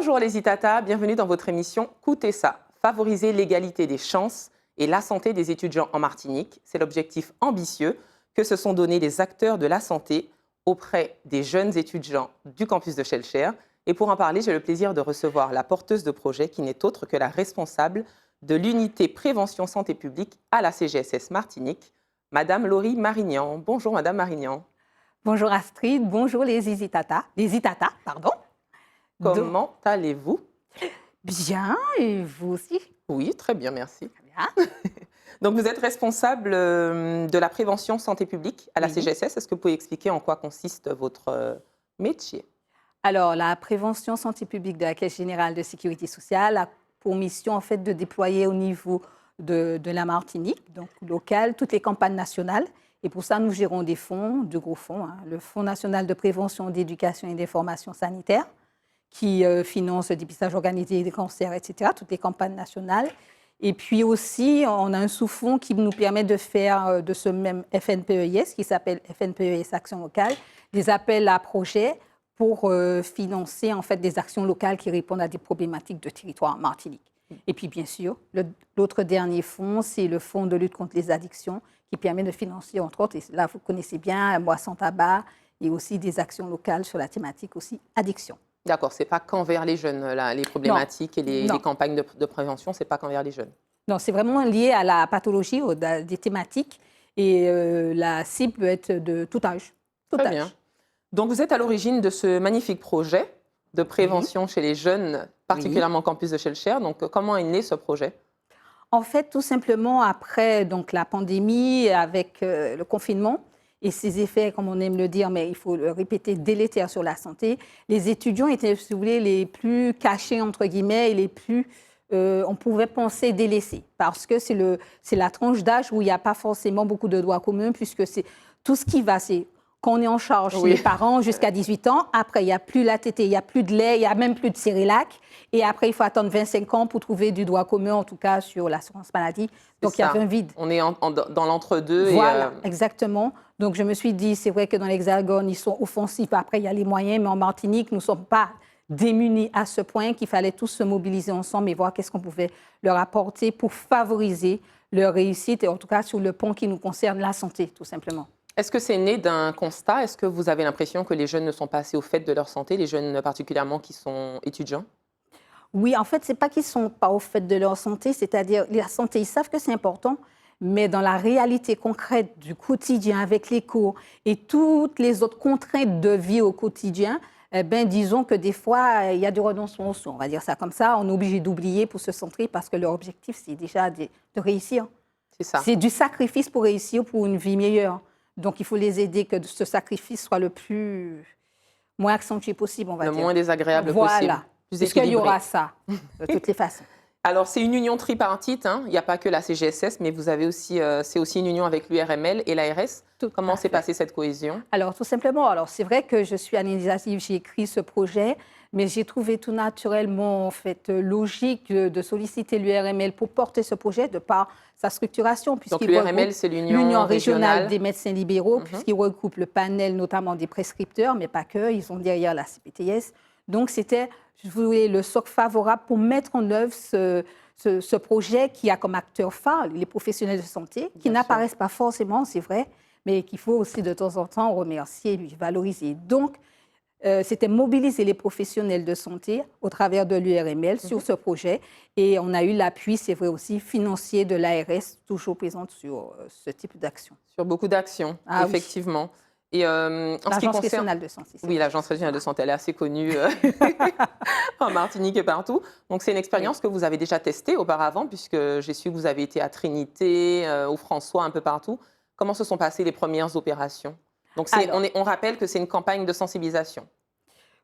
Bonjour les Itata, bienvenue dans votre émission Coûtez ça, favoriser l'égalité des chances et la santé des étudiants en Martinique. C'est l'objectif ambitieux que se sont donnés les acteurs de la santé auprès des jeunes étudiants du campus de Shellshare. Et pour en parler, j'ai le plaisir de recevoir la porteuse de projet qui n'est autre que la responsable de l'unité prévention santé publique à la CGSS Martinique, Madame Laurie Marignan. Bonjour Madame Marignan. Bonjour Astrid, bonjour les Itata, pardon. Comment allez-vous? Bien, et vous aussi? Oui, très bien, merci. Très bien. Donc vous êtes responsable de la prévention santé publique à la CGSS. Est-ce que vous pouvez expliquer en quoi consiste votre métier? Alors, la prévention santé publique de la Caisse générale de sécurité sociale a pour mission en fait de déployer au niveau de la Martinique, donc local, toutes les campagnes nationales. Et pour ça, nous gérons des fonds, de gros fonds, le Fonds national de prévention, d'éducation et d'information sanitaire, qui finance le dépistage organisé des cancers, etc., toutes les campagnes nationales. Et puis aussi, on a un sous-fonds qui nous permet de faire de ce même FNPES, qui s'appelle FNPES Action Locale, des appels à projets pour financer en fait des actions locales qui répondent à des problématiques de territoire en Martinique. Et puis bien sûr, l'autre dernier fonds, c'est le Fonds de lutte contre les addictions, qui permet de financer, entre autres, et là vous connaissez bien, Boisson Tabac, et aussi des actions locales sur la thématique aussi addiction. D'accord, ce n'est pas qu'envers les jeunes, là, les problématiques et les campagnes de prévention, ce n'est pas qu'envers les jeunes. Non, c'est vraiment lié à la pathologie, des thématiques, et la cible peut être de tout âge. Très bien. Donc vous êtes à l'origine de ce magnifique projet de prévention chez les jeunes, particulièrement au campus de Shellshare. Donc comment est né ce projet? En fait, tout simplement, après donc, la pandémie, avec le confinement et ses effets, comme on aime le dire, mais il faut le répéter, délétères sur la santé, les étudiants étaient, si vous voulez, les plus cachés, entre guillemets, et les plus, on pouvait penser, délaissés. Parce que c'est la tranche d'âge où il n'y a pas forcément beaucoup de droits communs, puisque c'est tout ce qui va, c'est qu'on est en charge chez les parents jusqu'à 18 ans. Après, il n'y a plus la tétée, il n'y a plus de lait, il n'y a même plus de Cérilac. Et après, il faut attendre 25 ans pour trouver du droit commun, en tout cas sur l'assurance maladie. Donc, il y avait un vide. On est dans l'entre-deux. Voilà, exactement. Donc, je me suis dit, c'est vrai que dans l'Hexagone, ils sont offensifs. Après, il y a les moyens. Mais en Martinique, nous ne sommes pas démunis à ce point qu'il fallait tous se mobiliser ensemble et voir qu'est-ce qu'on pouvait leur apporter pour favoriser leur réussite. Et en tout cas, sur le point qui nous concerne, la santé, tout simplement. Est-ce que c'est né d'un constat? Est-ce que vous avez l'impression que les jeunes ne sont pas assez au fait de leur santé, les jeunes particulièrement qui sont étudiants? Oui, en fait, ce n'est pas qu'ils ne sont pas au fait de leur santé, c'est-à-dire la santé, ils savent que c'est important, mais dans la réalité concrète du quotidien avec les cours et toutes les autres contraintes de vie au quotidien, disons que des fois, il y a du renoncement, on va dire ça comme ça, on est obligé d'oublier pour se centrer parce que leur objectif, c'est déjà de réussir. C'est ça. C'est du sacrifice pour réussir, pour une vie meilleure. Donc, il faut les aider que ce sacrifice soit le moins accentué possible, on va dire. Le moins désagréable possible. Voilà. Puisqu'il y aura ça, de toutes les façons. Alors, c'est une union tripartite. Il n'y a pas que la CGSS, mais vous avez aussi, c'est aussi une union avec l'URML et l'ARS. Comment s'est passée cette cohésion? Alors, tout simplement, c'est vrai que je suis à l'initiative, j'ai écrit ce projet, mais j'ai trouvé tout naturellement, en fait, logique de solliciter l'URML pour porter ce projet de par sa structuration. Donc, l'URML, c'est l'Union régionale des médecins libéraux, puisqu'il regroupe le panel notamment des prescripteurs, mais pas que, ils sont derrière la CPTS. Donc, c'était, je voulais, le socle favorable pour mettre en œuvre ce projet qui a comme acteur phare les professionnels de santé, qui n'apparaissent pas forcément, c'est vrai, mais qu'il faut aussi de temps en temps remercier et valoriser. Donc, c'était mobiliser les professionnels de santé au travers de l'URML sur ce projet. Et on a eu l'appui, c'est vrai aussi, financier de l'ARS, toujours présente sur ce type d'action. Sur beaucoup d'actions, effectivement. Oui. Et l'Agence régionale de santé. Oui, l'Agence régionale de santé, elle est assez connue en Martinique et partout. Donc, c'est une expérience que vous avez déjà testée auparavant, puisque j'ai su que vous avez été à Trinité, au François, un peu partout. Comment se sont passées les premières opérations? Donc, on rappelle que c'est une campagne de sensibilisation.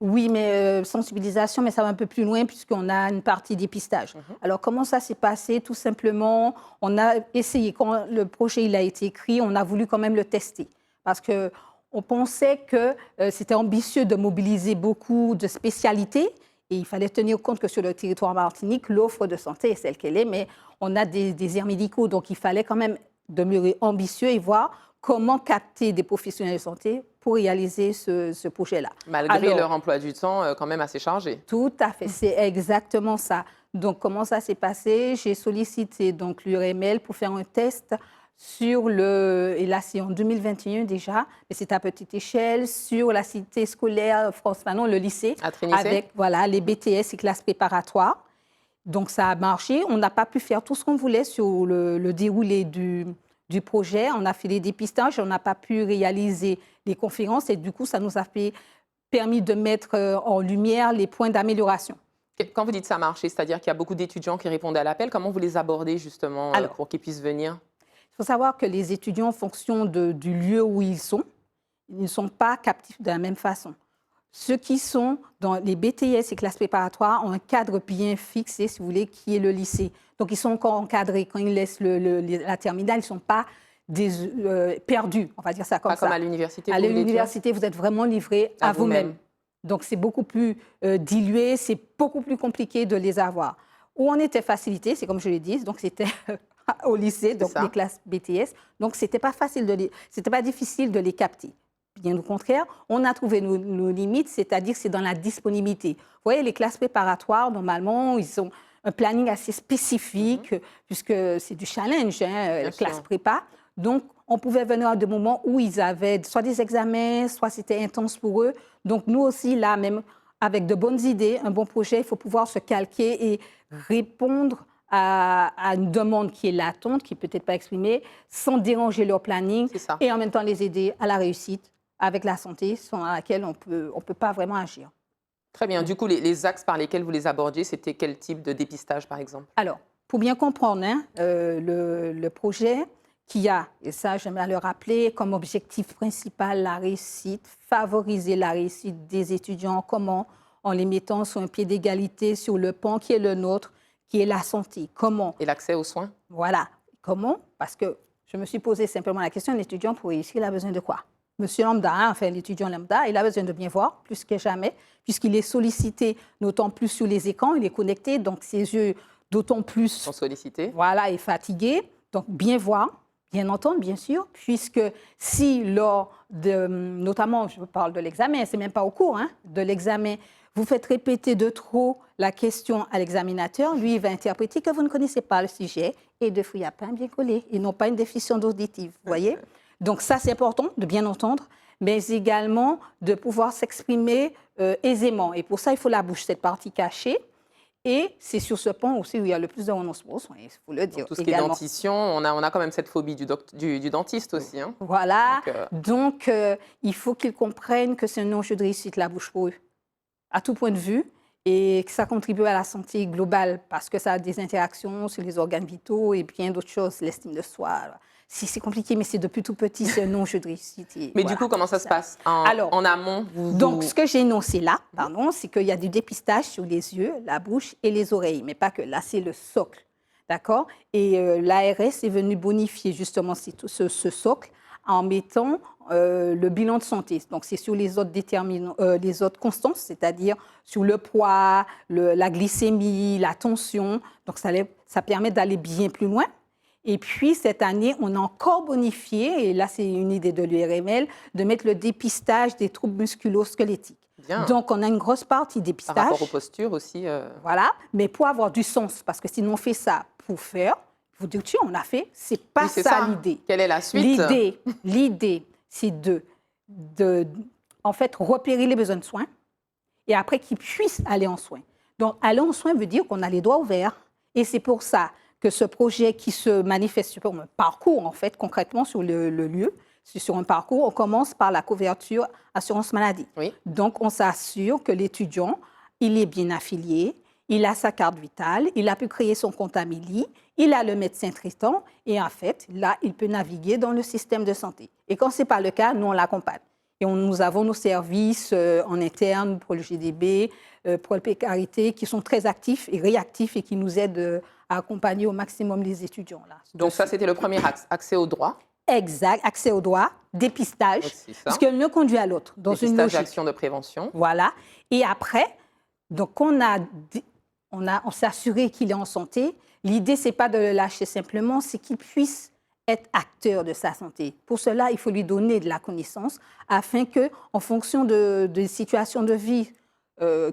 Oui, mais sensibilisation, mais ça va un peu plus loin puisqu'on a une partie dépistage. Alors, comment ça s'est passé? Tout simplement, on a essayé, quand le projet il a été écrit, on a voulu quand même le tester. Parce qu'on pensait que c'était ambitieux de mobiliser beaucoup de spécialités et il fallait tenir compte que sur le territoire martinique, l'offre de santé est celle qu'elle est, mais on a des déserts médicaux, donc il fallait quand même demeurer ambitieux et voir comment capter des professionnels de santé pour réaliser ce projet-là. Malgré Alors, leur emploi du temps quand même assez chargé. tout à fait, c'est exactement ça. Donc, comment ça s'est passé? J'ai sollicité donc l'URML pour faire un test sur et là c'est en 2021 déjà, mais c'est à petite échelle, sur la cité scolaire France Fanon, le lycée, À Trinité? avec voilà, les BTS et classes préparatoires. Donc, ça a marché. On n'a pas pu faire tout ce qu'on voulait sur le déroulé du projet. On a fait les dépistages, on n'a pas pu réaliser les conférences et du coup, ça nous a permis de mettre en lumière les points d'amélioration. Quand vous dites ça a marché, c'est-à-dire qu'il y a beaucoup d'étudiants qui répondent à l'appel, comment vous les abordez justement Alors, pour qu'ils puissent venir? il faut savoir que les étudiants, en fonction du lieu où ils ne sont pas captifs de la même façon. Ceux qui sont dans les BTS et classes préparatoires ont un cadre bien fixé, si vous voulez, qui est le lycée. Donc, ils sont encore encadrés. Quand ils laissent la terminale, ils ne sont pas perdus, on va dire ça comme Pas ça. comme à l'université. À l'université, vous êtes vraiment livré à vous-même. Donc, c'est beaucoup plus dilué, c'est beaucoup plus compliqué de les avoir. Où on était facilité, c'est comme je l'ai dit, donc c'était au lycée, donc les classes BTS. Donc, c'était pas difficile de les capter. Bien au contraire, on a trouvé nos limites, c'est-à-dire que c'est dans la disponibilité. Vous voyez, les classes préparatoires, normalement, ils ont un planning assez spécifique, puisque c'est du challenge, la classe prépa. Donc, on pouvait venir à des moments où ils avaient soit des examens, soit c'était intense pour eux. Donc, nous aussi, là, même avec de bonnes idées, un bon projet, il faut pouvoir se calquer et répondre à une demande qui est latente, qui n'est peut-être pas exprimée, sans déranger leur planning et en même temps les aider à la réussite avec la santé, sans laquelle on peut pas vraiment agir. Très bien. Du coup, les axes par lesquels vous les abordiez, c'était quel type de dépistage, par exemple? Alors, pour bien comprendre, le projet qui a, et ça j'aimerais le rappeler, comme objectif principal la réussite, favoriser la réussite des étudiants, comment? En les mettant sur un pied d'égalité sur le pan qui est le nôtre, qui est la santé. Comment? Et l'accès aux soins? Voilà. Comment? Parce que je me suis posé simplement la question, un étudiant pour réussir, il a besoin de quoi? Monsieur lambda, enfin l'étudiant lambda, il a besoin de bien voir, plus que jamais, puisqu'il est sollicité, d'autant plus sur les écrans, il est connecté, donc ses yeux, d'autant plus... sont sollicités. Voilà, et fatigué. Donc, bien voir, bien entendre, bien sûr, puisque si lors de... Notamment, je parle de l'examen, c'est même pas au cours, de l'examen, vous faites répéter de trop la question à l'examinateur, lui, il va interpréter que vous ne connaissez pas le sujet et de fruits à pain bien collés, et non pas une déficience auditive, vous voyez? Donc ça, c'est important de bien entendre, mais également de pouvoir s'exprimer aisément. Et pour ça, il faut la bouche, cette partie cachée. Et c'est sur ce point aussi où il y a le plus de renoncement aux soins, il faut le dire. Donc, tout ce qui est dentition, on a quand même cette phobie du dentiste aussi. Voilà, donc il faut qu'ils comprennent que c'est un enjeu de réussite, la bouche pour eux, à tout point de vue, et que ça contribue à la santé globale, parce que ça a des interactions sur les organes vitaux et bien d'autres choses, l'estime de soi. C'est compliqué, mais c'est depuis tout petit, c'est un enjeu de réussite. Mais voilà, du coup, comment ça se passe en amont? Donc, ce que j'ai énoncé là, c'est qu'il y a du dépistage sur les yeux, la bouche et les oreilles, mais pas que. Là, c'est le socle, d'accord? Et l'ARS est venu bonifier justement ce socle en mettant le bilan de santé. Donc, c'est sur les autres les autres constances, c'est-à-dire sur le poids, la glycémie, la tension. Donc, ça permet d'aller bien plus loin. Et puis, cette année, on a encore bonifié, et là, c'est une idée de l'URML, de mettre le dépistage des troubles musculo-squelettiques. Bien. Donc, on a une grosse partie dépistage. Par rapport aux postures aussi. Voilà, mais pour avoir du sens, parce que sinon on fait ça pour faire, vous dites, tiens, on a fait, c'est pas ça l'idée. Quelle est la suite? L'idée, c'est en fait, repérer les besoins de soins, et après qu'ils puissent aller en soins. Donc, aller en soins veut dire qu'on a les doigts ouverts, et c'est pour ça que ce projet qui se manifeste sur un parcours, en fait, concrètement sur le lieu, sur un parcours, on commence par la couverture assurance maladie. Oui. Donc, on s'assure que l'étudiant, il est bien affilié, il a sa carte vitale, il a pu créer son compte Amélie, il a le médecin traitant, et en fait, là, il peut naviguer dans le système de santé. Et quand ce n'est pas le cas, nous, on l'accompagne. Et nous avons nos services en interne pour le GDB, pour le précarité, qui sont très actifs et réactifs et qui nous aident à accompagner au maximum les étudiants. Là. Donc ça, c'était le premier axe, accès au droit. Exact, accès au droit, dépistage, parce que l'un conduit à l'autre. Dépistage, action de prévention. Voilà. Et après, donc on s'est assuré qu'il est en santé. L'idée, ce n'est pas de le lâcher simplement, c'est qu'il puisse être acteur de sa santé. Pour cela, il faut lui donner de la connaissance afin que, en fonction de situations de vie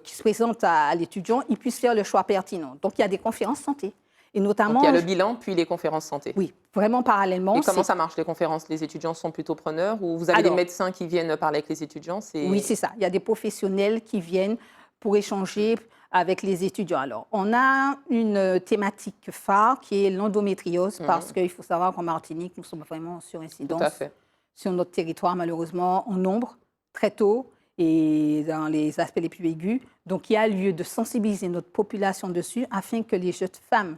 qui se présentent à l'étudiant, il puisse faire le choix pertinent. Donc, il y a des conférences santé. Et Donc, notamment, il y a le bilan, puis les conférences santé. oui, vraiment parallèlement. Et comment ça marche, les conférences? Les étudiants sont plutôt preneurs ou vous avez des médecins qui viennent parler avec les étudiants? Oui, c'est ça. Il y a des professionnels qui viennent pour échanger avec les étudiants. Alors, on a une thématique phare qui est l'endométriose parce qu'il faut savoir qu'en Martinique, nous sommes vraiment sur Tout à incidence fait. sur notre territoire, malheureusement, en nombre, très tôt et dans les aspects les plus aigus. Donc, il y a lieu de sensibiliser notre population dessus afin que les jeunes femmes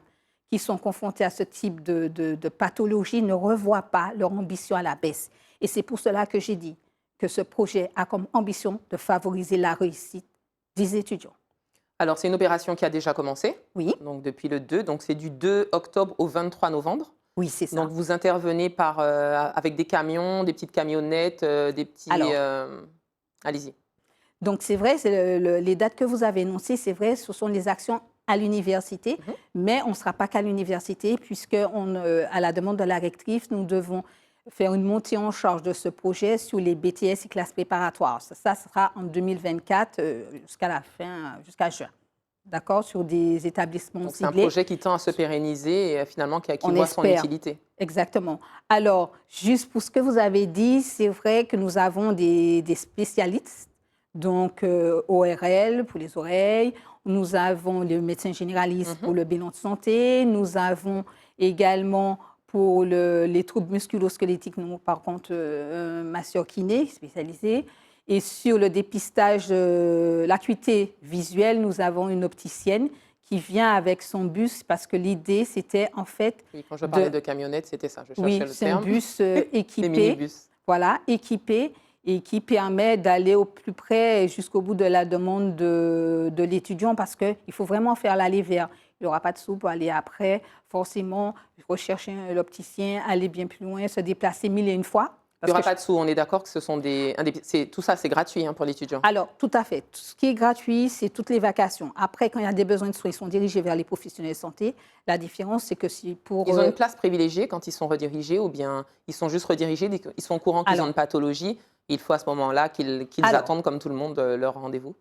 qui sont confrontées à ce type de pathologie ne revoient pas leur ambition à la baisse. Et c'est pour cela que j'ai dit que ce projet a comme ambition de favoriser la réussite des étudiants. Alors, c'est une opération qui a déjà commencé, Oui, donc depuis le 2, donc c'est du 2 octobre au 23 novembre. oui, c'est ça. Donc, vous intervenez avec des camions, des petites camionnettes, des petits... Alors. Allez-y. Donc, c'est vrai, les dates que vous avez énoncées, c'est vrai, ce sont les actions à l'université, mais on ne sera pas qu'à l'université, puisque à la demande de la rectrice, nous devons faire une montée en charge de ce projet sur les BTS et classes préparatoires. Ça sera en 2024 jusqu'à la fin, jusqu'à juin. D'accord, sur des établissements Donc, c'est un ciblés. projet qui tend à se pérenniser et finalement qui On voit son espère. utilité. Exactement. Alors, juste pour ce que vous avez dit, c'est vrai que nous avons des spécialistes, donc ORL pour les oreilles, nous avons le médecin généraliste pour le bilan de santé, nous avons également pour les troubles musculo-squelettiques, nous, par contre, masseur kiné spécialisé. Et sur le dépistage, l'acuité visuelle, nous avons une opticienne qui vient avec son bus parce que l'idée, c'était en fait... Oui, quand je parlais de camionnettes, c'était ça, je cherchais Oui, le c'est un terme. bus Les équipé, minibus. voilà, équipé et qui permet d'aller au plus près jusqu'au bout de la demande de l'étudiant parce qu'il faut vraiment faire l'aller vers. Il n'y aura pas de sous pour aller après, forcément, rechercher l'opticien, aller bien plus loin, se déplacer mille et une fois. Il n'y aura pas de sous, on est d'accord que ce sont tout ça, c'est gratuit pour l'étudiant. Alors, tout à fait. Tout ce qui est gratuit, c'est toutes les vacations. Après, quand il y a des besoins de soins, ils sont dirigés vers les professionnels de santé. La différence, c'est que si pour... Ils ont une place privilégiée quand ils sont redirigés ou bien ils sont juste redirigés, ils sont au courant qu'ils ont une pathologie. Il faut à ce moment-là qu'ils attendent comme tout le monde leur rendez-vous.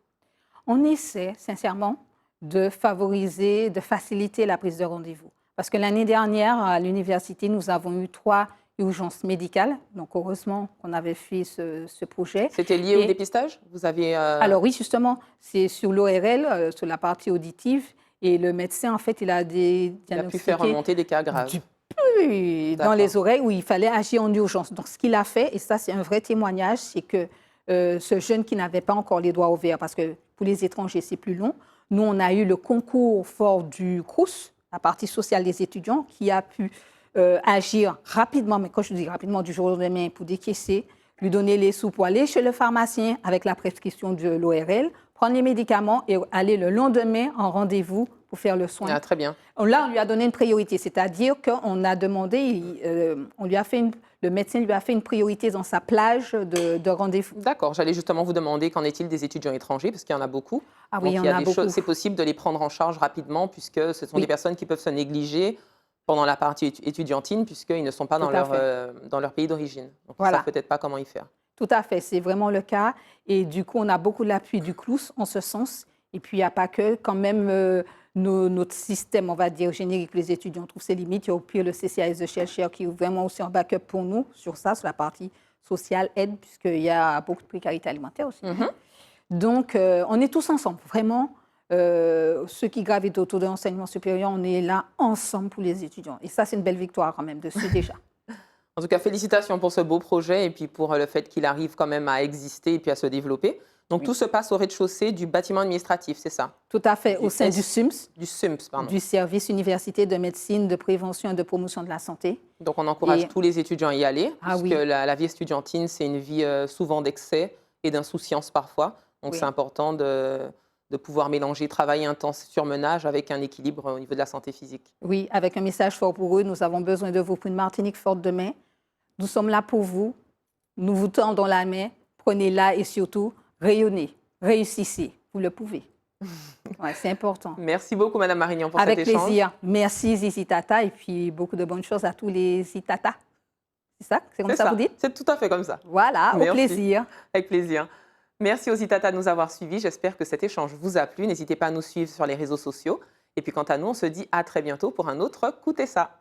On essaie, sincèrement, de favoriser, de faciliter la prise de rendez-vous. Parce que l'année dernière, à l'université, nous avons eu 3 urgences médicales. Donc, heureusement qu'on avait fait ce projet. C'était lié au dépistage? Vous avez Alors oui, justement, c'est sur l'ORL, sur la partie auditive. Et le médecin, en fait, il a pu faire remonter des cas graves. Dans les oreilles où il fallait agir en urgence. Donc, ce qu'il a fait, et ça, c'est un vrai témoignage, c'est que ce jeune qui n'avait pas encore les doigts ouverts, parce que pour les étrangers, c'est plus long, nous, on a eu le concours fort du CROUS, la partie sociale des étudiants, qui a pu agir rapidement, mais quand je dis rapidement, du jour au lendemain, pour décaisser, lui donner les sous pour aller chez le pharmacien avec la prescription de l'ORL, prendre les médicaments et aller le lendemain en rendez-vous pour faire le soin. Ah, très bien. Là, on lui a donné une priorité, c'est-à-dire qu'on a demandé, le médecin lui a fait une priorité dans sa plage de rendez-vous. D'accord, j'allais justement vous demander qu'en est-il des étudiants étrangers, parce qu'il y en a beaucoup. Ah oui, donc, il y en a beaucoup. C'est possible de les prendre en charge rapidement, puisque ce sont des personnes qui peuvent se négliger pendant la partie étudiantine, puisqu'ils ne sont pas dans leur pays d'origine. Donc, ils ne savent peut-être pas comment y faire. Tout à fait, c'est vraiment le cas. Et du coup, on a beaucoup l'appui du CLOUS en ce sens. Et puis, il n'y a pas que, quand même, notre système, on va dire, générique, les étudiants trouvent ses limites. Il y a au pire le CCAS de Chercheurs qui est vraiment aussi un backup pour nous sur ça, sur la partie sociale, aide, puisqu'il y a beaucoup de précarité alimentaire aussi. Donc, on est tous ensemble, vraiment. Ceux qui gravitent autour de l'enseignement supérieur, on est là ensemble pour les étudiants. Et ça, c'est une belle victoire quand même dessus déjà. En tout cas, félicitations pour ce beau projet et puis pour le fait qu'il arrive quand même à exister et puis à se développer. Donc, tout se passe au rez-de-chaussée du bâtiment administratif, c'est ça? Tout à fait, au sein du SUMS. Du SUMS, pardon. Du service Université de médecine, de prévention et de promotion de la santé. Donc, on encourage tous les étudiants à y aller, puisque la vie estudiantine, c'est une vie souvent d'excès et d'insouciance parfois. Donc, c'est important de pouvoir mélanger travail intense, surmenage avec un équilibre au niveau de la santé physique. Oui, avec un message fort pour eux. Nous avons besoin de vous pour une Martinique forte demain. Nous sommes là pour vous. Nous vous tendons la main. Prenez-la et surtout, rayonnez, réussissez. Vous le pouvez. Ouais, c'est important. Merci beaucoup, Madame Marignan, pour Avec cet échange. plaisir. Merci Zizi Tata et puis beaucoup de bonnes choses à tous les Zitata. C'est ça? C'est comme C'est ça vous ça, dites? c'est tout à fait comme ça. Voilà, au Merci, plaisir. avec plaisir. Merci aux Itata de nous avoir suivis. J'espère que cet échange vous a plu. N'hésitez pas à nous suivre sur les réseaux sociaux. Et puis quant à nous, on se dit à très bientôt pour un autre Coutez ça.